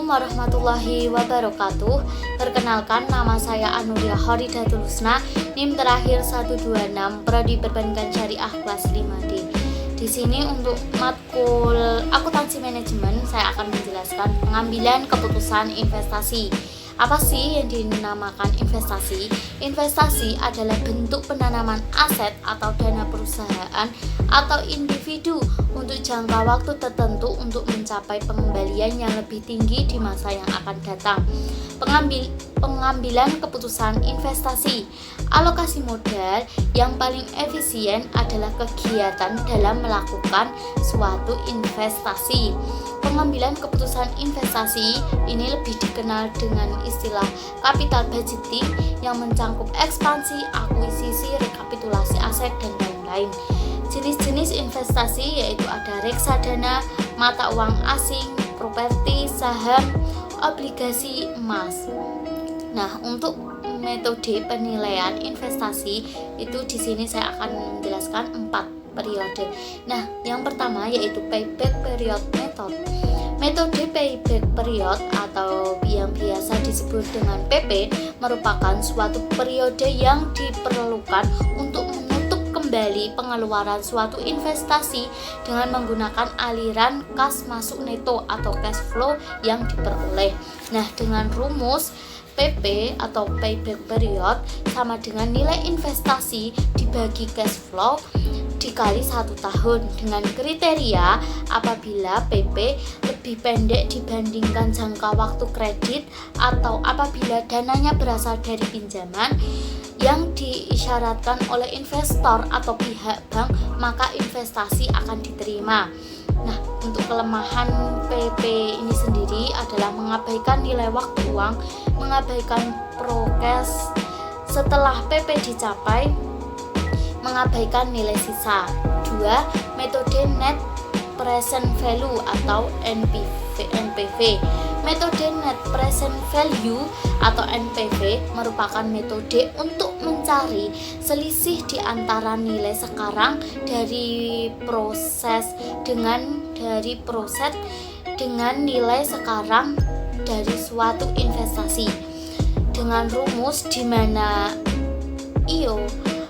warahmatullahi wabarakatuh. Perkenalkan, nama saya Anuria Horidatul Husna, NIM terakhir 126, Prodi Perbankan Syariah kelas 5D. Di sini untuk matkul akuntansi manajemen saya akan menjelaskan pengambilan keputusan investasi. Apa sih yang dinamakan investasi? Investasi adalah bentuk penanaman aset atau dana perusahaan atau individu untuk jangka waktu tertentu untuk mencapai pengembalian yang lebih tinggi di masa yang akan datang. Pengambilan keputusan investasi. Alokasi modal yang paling efisien adalah kegiatan dalam melakukan suatu investasi. Pengambilan keputusan investasi ini lebih dikenal dengan istilah capital budgeting yang mencangkup ekspansi, akuisisi, rekapitulasi aset, dan lain-lain. Jenis-jenis investasi yaitu ada reksadana, mata uang asing, properti, saham, obligasi, emas. Nah, untuk metode penilaian investasi itu di sini saya akan menjelaskan 4 periode. Nah, yang pertama yaitu payback period method. Metode payback period atau yang biasa disebut dengan PP merupakan suatu periode yang diperlukan untuk menutup kembali pengeluaran suatu investasi dengan menggunakan aliran kas masuk neto atau cash flow yang diperoleh. Nah, dengan rumus PP atau payback period sama dengan nilai investasi dibagi cash flow dikali 1 tahun dengan kriteria apabila PP lebih pendek dibandingkan jangka waktu kredit atau apabila dananya berasal dari pinjaman yang diisyaratkan oleh investor atau pihak bank, maka investasi akan diterima. Nah, untuk kelemahan PP ini sendiri adalah mengabaikan nilai waktu uang, mengabaikan prokes setelah PP dicapai, mengabaikan nilai sisa. 2. Metode net present value atau NPV. Metode net present value atau NPV merupakan metode untuk mencari selisih di antara nilai sekarang dari proses dengan nilai sekarang dari suatu investasi dengan rumus di mana IO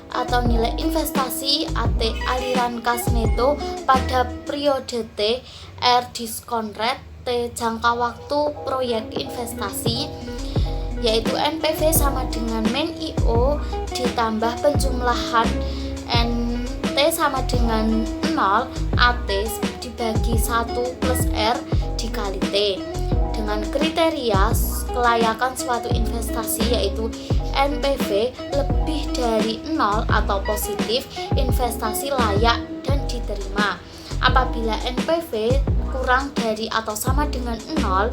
atau nilai investasi AT aliran kas neto pada periode T, R diskon rate, T jangka waktu proyek investasi yaitu NPV sama dengan main IO ditambah penjumlahan NT sama dengan 0, AT dibagi 1 plus R dikali T dengan kriteria kelayakan suatu investasi yaitu NPV lebih dari 0 atau positif, investasi layak dan diterima. Apabila NPV kurang dari atau sama dengan 0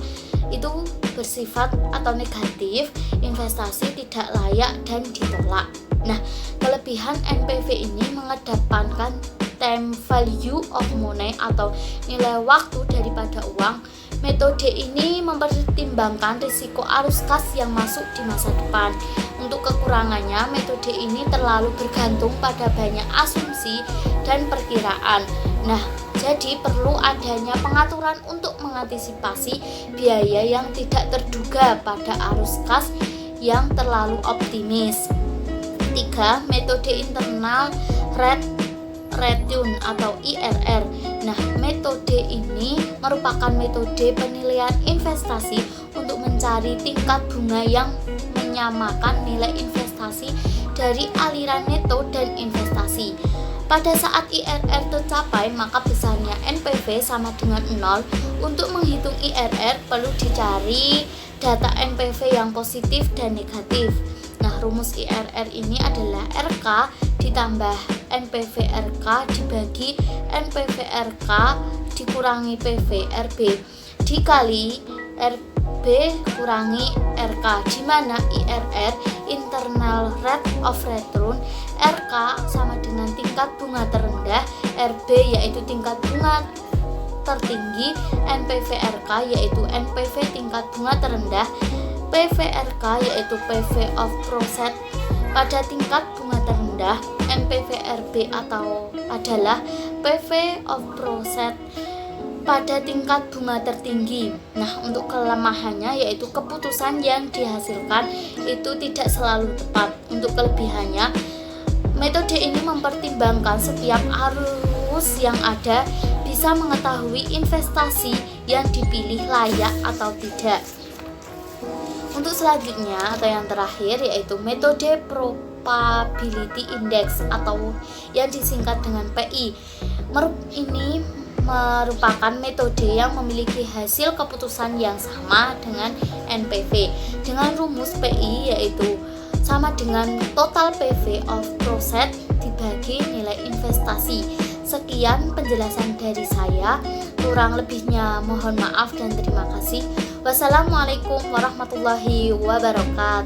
itu bersifat atau negatif, investasi tidak layak dan ditolak. Nah, kelebihan NPV ini mengedepankan time value of money atau nilai waktu daripada uang. Metode ini mempertimbangkan risiko arus kas yang masuk di masa depan. Untuk kekurangannya, metode ini terlalu bergantung pada banyak asumsi dan perkiraan. Nah, jadi perlu adanya pengaturan untuk mengantisipasi biaya yang tidak terduga pada arus kas yang terlalu optimis. 3. Metode internal rate return atau IRR. Nah, metode ini merupakan metode penilaian investasi untuk mencari tingkat bunga yang menyamakan nilai investasi dari aliran neto dan investasi. Pada saat IRR tercapai, maka besarnya NPV sama dengan 0. Untuk menghitung IRR perlu dicari data NPV yang positif dan negatif. Nah, rumus IRR ini adalah RK ditambah NPV RK dibagi NPV RK dikurangi PV RB dikali RB kurangi RK, di mana IRR internal rate of return, RK sama dengan tingkat bunga terendah, RB yaitu tingkat bunga tertinggi, NPV RK yaitu NPV tingkat bunga terendah, PVRK yaitu PV of process pada tingkat bunga terendah, NPV RB atau adalah PV of process pada tingkat bunga tertinggi. Nah, untuk kelemahannya yaitu keputusan yang dihasilkan itu tidak selalu tepat. Untuk kelebihannya, metode ini mempertimbangkan setiap arus yang ada, bisa mengetahui investasi yang dipilih layak atau tidak. Untuk selanjutnya atau yang terakhir yaitu metode probability index atau yang disingkat dengan PI. Ini merupakan metode yang memiliki hasil keputusan yang sama dengan NPV dengan rumus PI yaitu sama dengan total PV of profit dibagi nilai investasi. Sekian penjelasan dari saya, kurang lebihnya mohon maaf dan terima kasih. Wassalamualaikum warahmatullahi wabarakatuh.